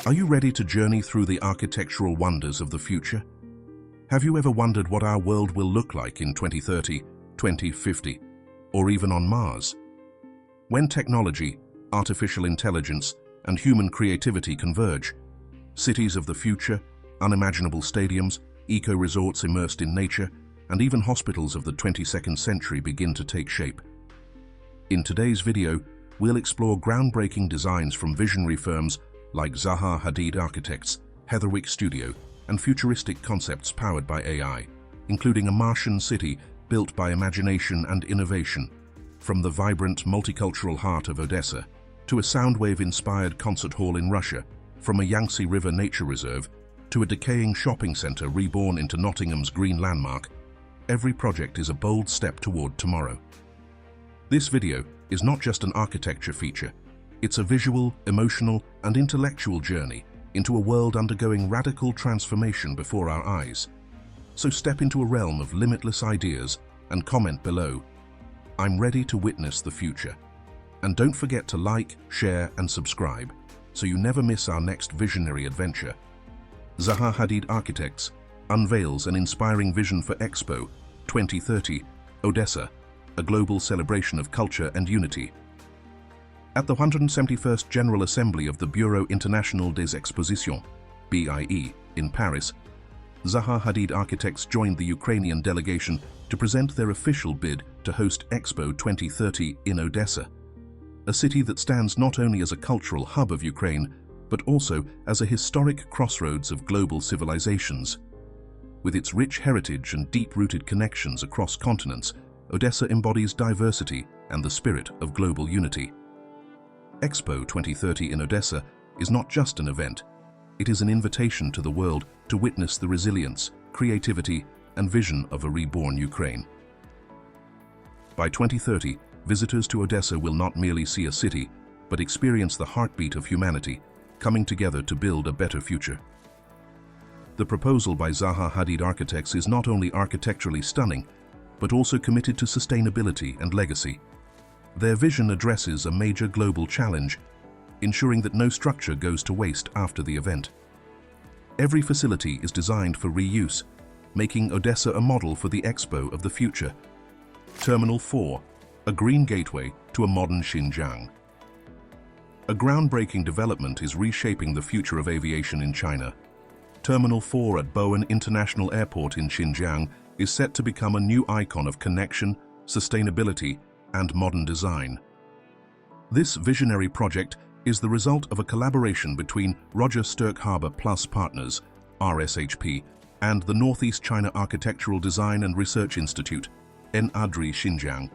Are you ready to journey through the architectural wonders of the future? Have you ever wondered what our world will look like in 2030, 2050, or even on Mars? When technology, artificial intelligence, and human creativity converge, cities of the future, unimaginable stadiums, eco-resorts immersed in nature, and even hospitals of the 22nd century begin to take shape. In today's video, we'll explore groundbreaking designs from visionary firms like Zaha Hadid Architects, Heatherwick Studio, and futuristic concepts powered by AI, including a Martian city built by imagination and innovation, from the vibrant multicultural heart of Odessa to a soundwave-inspired concert hall in Russia, from a Yangtze River nature reserve to a decaying shopping center reborn into Nottingham's green landmark. Every project is a bold step toward tomorrow. This video is not just an architecture feature, it's a visual, emotional, and intellectual journey into a world undergoing radical transformation before our eyes. So step into a realm of limitless ideas and comment below, "I'm ready to witness the future." And don't forget to like, share, and subscribe so you never miss our next visionary adventure. Zaha Hadid Architects unveils an inspiring vision for Expo 2030, Odessa, a global celebration of culture and unity. At the 171st General Assembly of the Bureau International des Expositions, BIE, in Paris, Zaha Hadid Architects joined the Ukrainian delegation to present their official bid to host Expo 2030 in Odessa, a city that stands not only as a cultural hub of Ukraine, but also as a historic crossroads of global civilizations. With its rich heritage and deep-rooted connections across continents, Odessa embodies diversity and the spirit of global unity. Expo 2030 in Odessa is not just an event, it is an invitation to the world to witness the resilience, creativity, and vision of a reborn Ukraine. By 2030, visitors to Odessa will not merely see a city, but experience the heartbeat of humanity, coming together to build a better future. The proposal by Zaha Hadid Architects is not only architecturally stunning, but also committed to sustainability and legacy. Their vision addresses a major global challenge, ensuring that no structure goes to waste after the event. Every facility is designed for reuse, making Odessa a model for the Expo of the future. Terminal 4, a green gateway to a modern Xinjiang. A groundbreaking development is reshaping the future of aviation in China. Terminal 4 at Bowen International Airport in Xinjiang is set to become a new icon of connection, sustainability, and modern design. This visionary project is the result of a collaboration between Roger Sturck Harbour Plus Partners, RSHP, and the Northeast China Architectural Design and Research Institute, NADRI Xinjiang,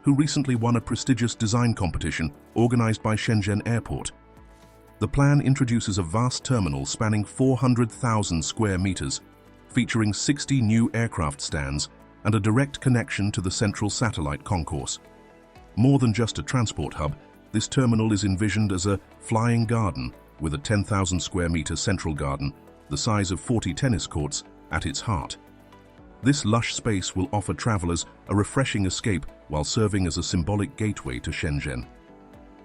who recently won a prestigious design competition organized by Shenzhen Airport. The plan introduces a vast terminal spanning 400,000 square meters, featuring 60 new aircraft stands and a direct connection to the central satellite concourse. More than just a transport hub, this terminal is envisioned as a flying garden with a 10,000 square meter central garden, the size of 40 tennis courts, at its heart. This lush space will offer travelers a refreshing escape while serving as a symbolic gateway to Shenzhen.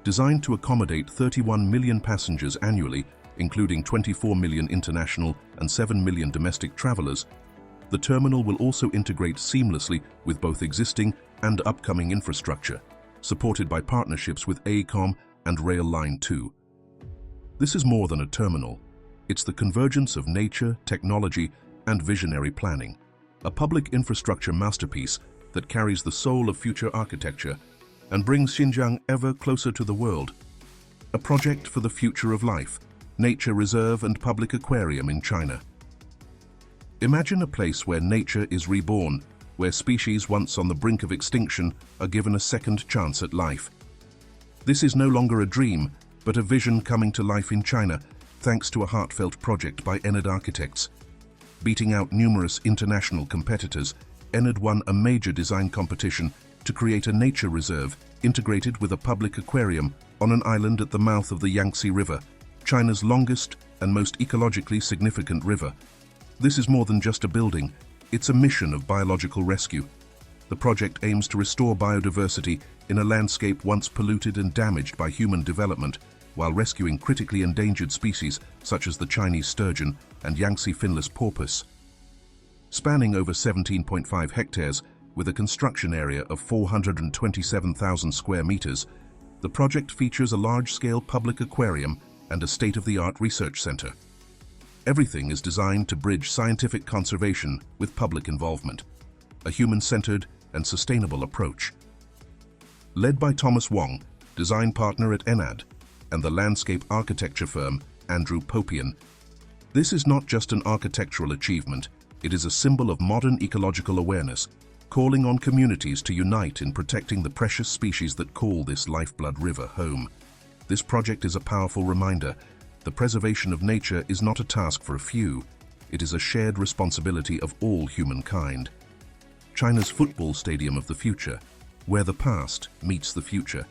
Designed to accommodate 31 million passengers annually, including 24 million international and 7 million domestic travelers, the terminal will also integrate seamlessly with both existing and upcoming infrastructure, supported by partnerships with AECOM and Rail Line 2. This is more than a terminal. It's the convergence of nature, technology, and visionary planning, a public infrastructure masterpiece that carries the soul of future architecture and brings Xinjiang ever closer to the world. A project for the future of life, nature reserve and public aquarium in China. Imagine a place where nature is reborn, where species once on the brink of extinction are given a second chance at life. This is no longer a dream, but a vision coming to life in China, thanks to a heartfelt project by Enad Architects. Beating out numerous international competitors, Enad won a major design competition to create a nature reserve integrated with a public aquarium on an island at the mouth of the Yangtze River, China's longest and most ecologically significant river. This is more than just a building, it's a mission of biological rescue. The project aims to restore biodiversity in a landscape once polluted and damaged by human development, while rescuing critically endangered species such as the Chinese sturgeon and Yangtze finless porpoise. Spanning over 17.5 hectares with a construction area of 427,000 square meters, the project features a large-scale public aquarium and a state-of-the-art research center. Everything is designed to bridge scientific conservation with public involvement, a human-centered and sustainable approach. Led by Thomas Wong, design partner at ENAD, and the landscape architecture firm Andrew Popian, this is not just an architectural achievement, it is a symbol of modern ecological awareness, calling on communities to unite in protecting the precious species that call this lifeblood river home. This project is a powerful reminder. The preservation of nature is not a task for a few, it is a shared responsibility of all humankind. China's football stadium of the future, where the past meets the future.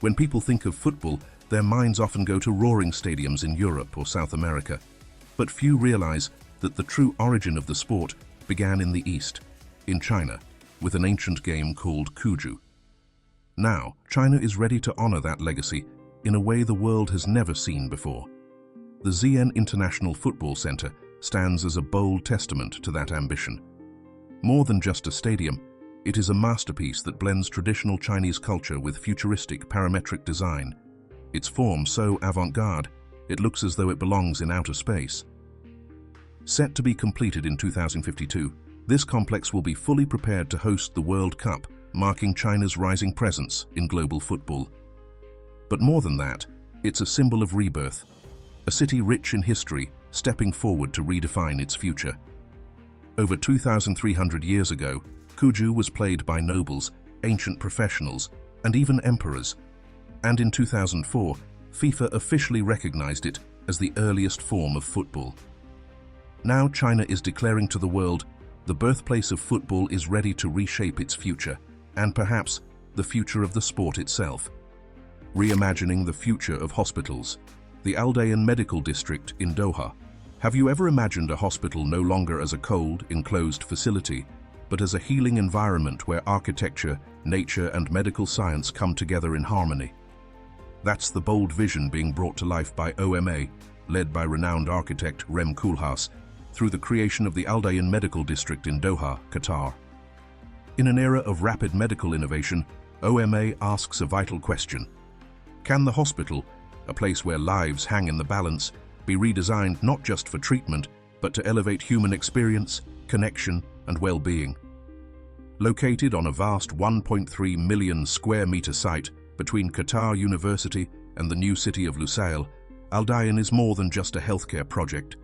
When people think of football, their minds often go to roaring stadiums in Europe or South America. But few realize that the true origin of the sport began in the East, in China, with an ancient game called Cuju. Now, China is ready to honor that legacy in a way the world has never seen before. The Xi'an International Football Center stands as a bold testament to that ambition. More than just a stadium, it is a masterpiece that blends traditional Chinese culture with futuristic parametric design. Its form so avant-garde, it looks as though it belongs in outer space. Set to be completed in 2052, this complex will be fully prepared to host the World Cup, marking China's rising presence in global football. But more than that, it's a symbol of rebirth, a city rich in history, stepping forward to redefine its future. Over 2,300 years ago, Cuju was played by nobles, ancient professionals, and even emperors. And in 2004, FIFA officially recognized it as the earliest form of football. Now China is declaring to the world, the birthplace of football is ready to reshape its future, and perhaps the future of the sport itself. Reimagining the future of hospitals. The Aldayin Medical District in Doha. Have you ever imagined a hospital no longer as a cold, enclosed facility, but as a healing environment where architecture, nature, and medical science come together in harmony? That's the bold vision being brought to life by OMA, led by renowned architect Rem Koolhaas, through the creation of the Aldayin Medical District in Doha, Qatar. In an era of rapid medical innovation, OMA asks a vital question. Can the hospital, a place where lives hang in the balance, be redesigned not just for treatment, but to elevate human experience, connection, and well-being? Located on a vast 1.3 million square meter site between Qatar University and the new city of Lusail, Aldayin is more than just a healthcare project.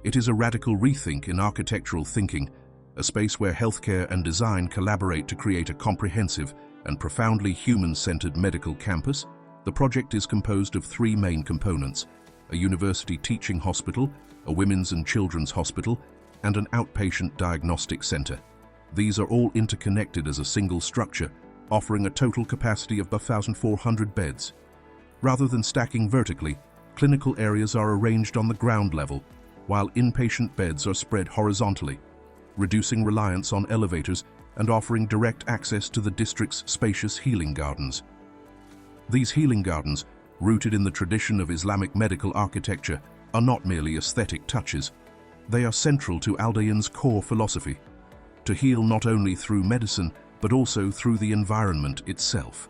It is a radical rethink in architectural thinking, a space where healthcare and design collaborate to create a comprehensive and profoundly human-centered medical campus. The project is composed of three main components: a university teaching hospital, a women's and children's hospital, and an outpatient diagnostic center. These are all interconnected as a single structure, offering a total capacity of 1,400 beds. Rather than stacking vertically, clinical areas are arranged on the ground level, while inpatient beds are spread horizontally, reducing reliance on elevators and offering direct access to the district's spacious healing gardens. These healing gardens, rooted in the tradition of Islamic medical architecture, are not merely aesthetic touches. They are central to Aldayin's core philosophy, to heal not only through medicine, but also through the environment itself.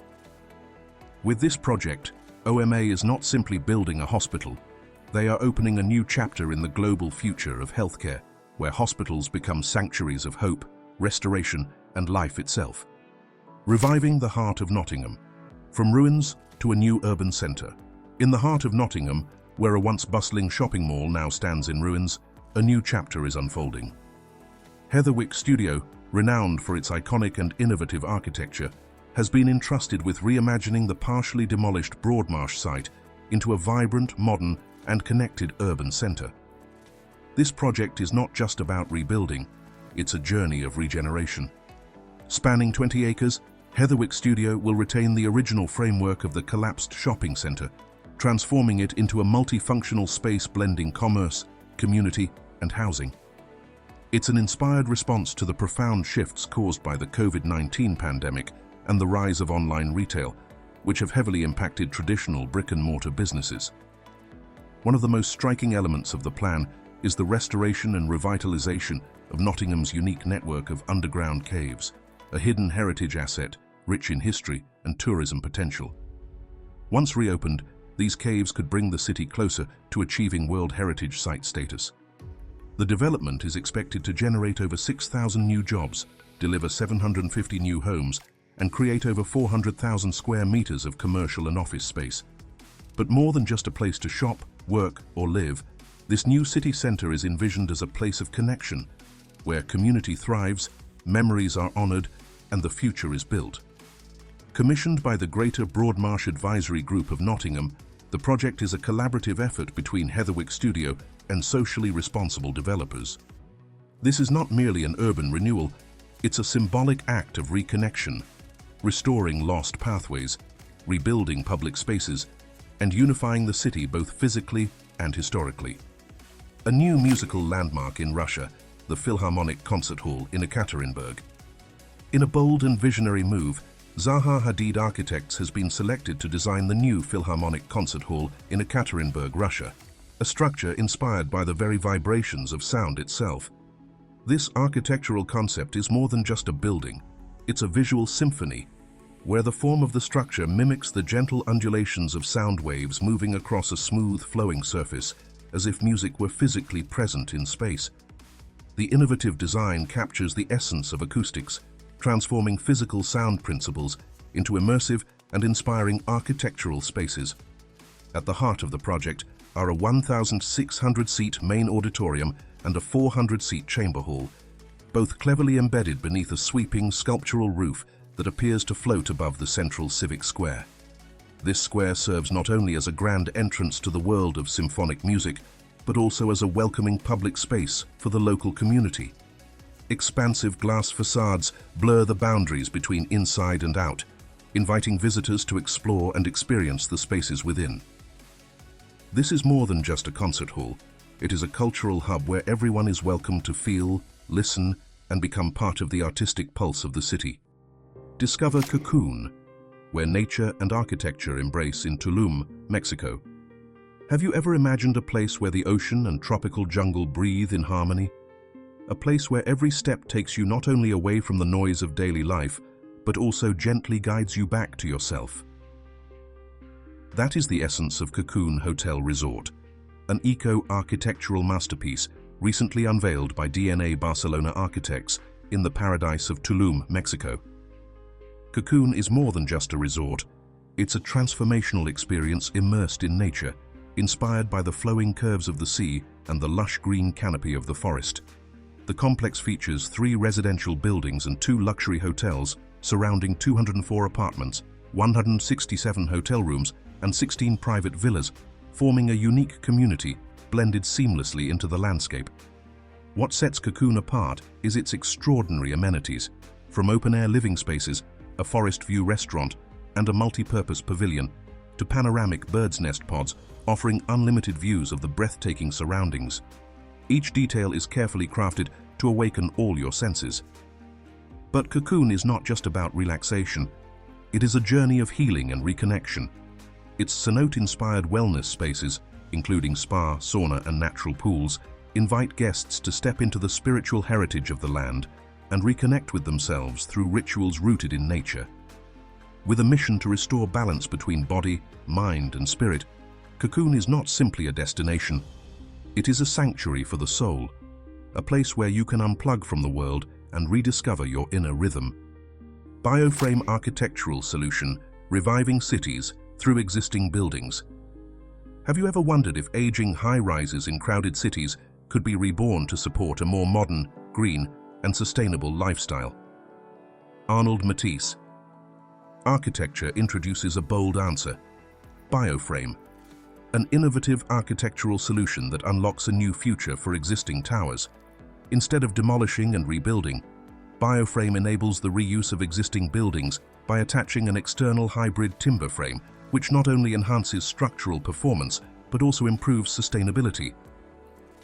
With this project, OMA is not simply building a hospital. They are opening a new chapter in the global future of healthcare, where hospitals become sanctuaries of hope, restoration, and life itself. Reviving the heart of Nottingham. From ruins to a new urban centre. In the heart of Nottingham, where a once bustling shopping mall now stands in ruins, a new chapter is unfolding. Heatherwick Studio, renowned for its iconic and innovative architecture, has been entrusted with reimagining the partially demolished Broadmarsh site into a vibrant, modern, and connected urban centre. This project is not just about rebuilding, it's a journey of regeneration. Spanning 20 acres, Heatherwick Studio will retain the original framework of the collapsed shopping centre, transforming it into a multifunctional space blending commerce, community, and housing. It's an inspired response to the profound shifts caused by the COVID-19 pandemic and the rise of online retail, which have heavily impacted traditional brick-and-mortar businesses. One of the most striking elements of the plan is the restoration and revitalization of Nottingham's unique network of underground caves, a hidden heritage asset rich in history and tourism potential. Once reopened, these caves could bring the city closer to achieving World Heritage Site status. The development is expected to generate over 6,000 new jobs, deliver 750 new homes, and create over 400,000 square meters of commercial and office space. But more than just a place to shop, work, or live, this new city center is envisioned as a place of connection, where community thrives, memories are honored, and the future is built. Commissioned by the Greater Broadmarsh Advisory Group of Nottingham, the project is a collaborative effort between Heatherwick Studio and socially responsible developers. This is not merely an urban renewal, it's a symbolic act of reconnection, restoring lost pathways, rebuilding public spaces, and unifying the city both physically and historically. A new musical landmark in Russia, the Philharmonic Concert Hall in Ekaterinburg. In a bold and visionary move, Zaha Hadid Architects has been selected to design the new Philharmonic Concert Hall in Ekaterinburg, Russia, a structure inspired by the very vibrations of sound itself. This architectural concept is more than just a building. It's a visual symphony, where the form of the structure mimics the gentle undulations of sound waves moving across a smooth, flowing surface, as if music were physically present in space. The innovative design captures the essence of acoustics, transforming physical sound principles into immersive and inspiring architectural spaces. At the heart of the project are a 1,600-seat main auditorium and a 400-seat chamber hall, both cleverly embedded beneath a sweeping sculptural roof that appears to float above the central civic square. This square serves not only as a grand entrance to the world of symphonic music, but also as a welcoming public space for the local community. Expansive glass facades blur the boundaries between inside and out, inviting visitors to explore and experience the spaces within. This is more than just a concert hall. It is a cultural hub where everyone is welcome to feel, listen, and become part of the artistic pulse of the city. Discover Cocoon, where nature and architecture embrace in Tulum, Mexico. Have you ever imagined a place where the ocean and tropical jungle breathe in harmony? A place where every step takes you not only away from the noise of daily life, but also gently guides you back to yourself. That is the essence of Cocoon Hotel Resort, an eco-architectural masterpiece recently unveiled by DNA Barcelona architects in the paradise of Tulum, Mexico. Cocoon is more than just a resort. It's a transformational experience immersed in nature, inspired by the flowing curves of the sea and the lush green canopy of the forest. The complex features 3 residential buildings and 2 luxury hotels surrounding 204 apartments, 167 hotel rooms, and 16 private villas, forming a unique community blended seamlessly into the landscape. What sets Cocoon apart is its extraordinary amenities, from open-air living spaces, a forest view restaurant, and a multi-purpose pavilion, to panoramic bird's nest pods offering unlimited views of the breathtaking surroundings. Each detail is carefully crafted to awaken all your senses. But Cocoon is not just about relaxation. It is a journey of healing and reconnection. Its cenote-inspired wellness spaces, including spa, sauna, and natural pools, invite guests to step into the spiritual heritage of the land and reconnect with themselves through rituals rooted in nature. With a mission to restore balance between body, mind, and spirit, Cocoon is not simply a destination. It is a sanctuary for the soul, a place where you can unplug from the world and rediscover your inner rhythm. Bioframe architectural solution, reviving cities through existing buildings. Have you ever wondered if aging high-rises in crowded cities could be reborn to support a more modern, green, and sustainable lifestyle? Arnold Matisse. Architecture introduces a bold answer. Bioframe, an innovative architectural solution that unlocks a new future for existing towers. Instead of demolishing and rebuilding, Bioframe enables the reuse of existing buildings by attaching an external hybrid timber frame, which not only enhances structural performance, but also improves sustainability.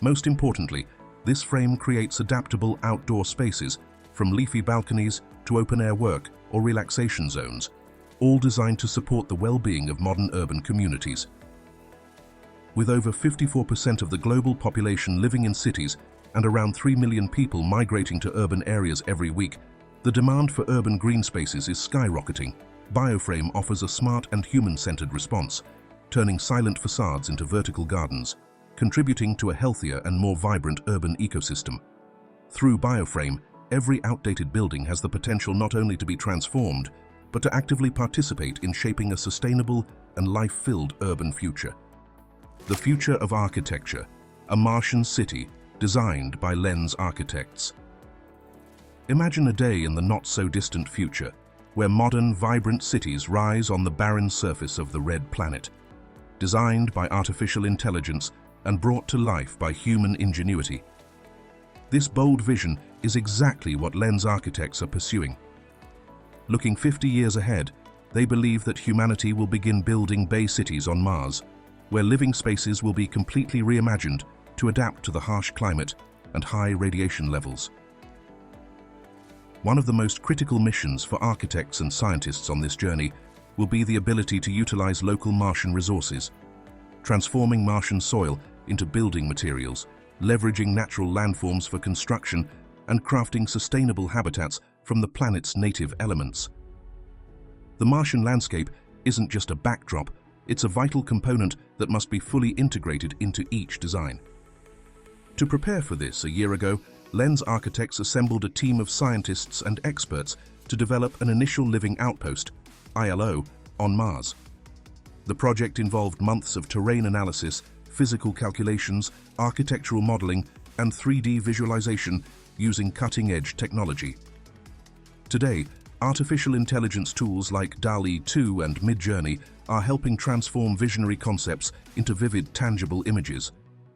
Most importantly, this frame creates adaptable outdoor spaces, from leafy balconies to open-air work or relaxation zones. all designed to support the well-being of modern urban communities. With over 54% of the global population living in cities and around 3 million people migrating to urban areas every week, the demand for urban green spaces is skyrocketing. Bioframe offers a smart and human-centered response, turning silent facades into vertical gardens, contributing to a healthier and more vibrant urban ecosystem. Through Bioframe, every outdated building has the potential not only to be transformed, but to actively participate in shaping a sustainable and life-filled urban future. The future of architecture, a Martian city designed by Lens architects. Imagine a day in the not-so-distant future, where modern, vibrant cities rise on the barren surface of the red planet, designed by artificial intelligence and brought to life by human ingenuity. This bold vision is exactly what Lens architects are pursuing. Looking 50 years ahead, they believe that humanity will begin building bay cities on Mars, where living spaces will be completely reimagined to adapt to the harsh climate and high radiation levels. One of the most critical missions for architects and scientists on this journey will be the ability to utilize local Martian resources, transforming Martian soil into building materials, leveraging natural landforms for construction, and crafting sustainable habitats from the planet's native elements. The Martian landscape isn't just a backdrop, it's a vital component that must be fully integrated into each design. To prepare for this, a year ago, Lens architects assembled a team of scientists and experts to develop an initial living outpost, ILO, on Mars. The project involved months of terrain analysis, physical calculations, architectural modeling, and 3D visualization using cutting-edge technology. Today, artificial intelligence tools like DALL-E 2 and Midjourney are helping transform visionary concepts into vivid, tangible images.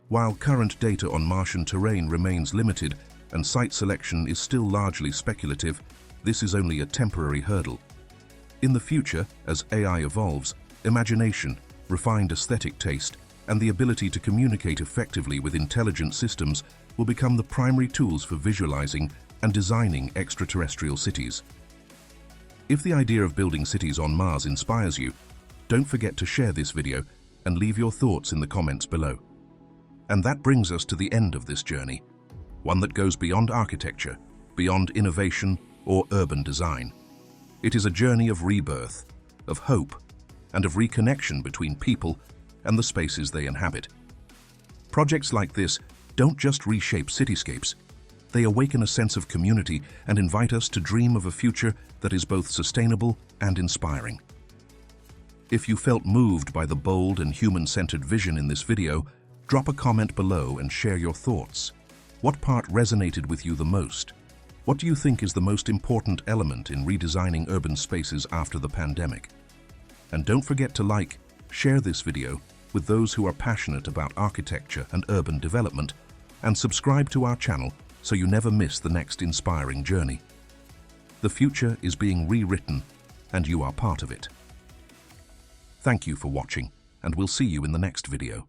While current data on Martian terrain remains limited and site selection is still largely speculative, this is only a temporary hurdle. In the future, as AI evolves, imagination, refined aesthetic taste, and the ability to communicate effectively with intelligent systems will become the primary tools for visualizing and designing extraterrestrial cities. If the idea of building cities on Mars inspires you, don't forget to share this video and leave your thoughts in the comments below. And that brings us to the end of this journey, one that goes beyond architecture, beyond innovation or urban design. It is a journey of rebirth, of hope, and of reconnection between people and the spaces they inhabit. Projects like this don't just reshape cityscapes, they awaken a sense of community and invite us to dream of a future that is both sustainable and inspiring. If you felt moved by the bold and human-centered vision in this video, drop a comment below and share your thoughts. What part resonated with you the most? What do you think is the most important element in redesigning urban spaces after the pandemic? And don't forget to like, share this video with those who are passionate about architecture and urban development, and subscribe to our channel so you never miss the next inspiring journey. The future is being rewritten, and you are part of it. Thank you for watching, and we'll see you in the next video.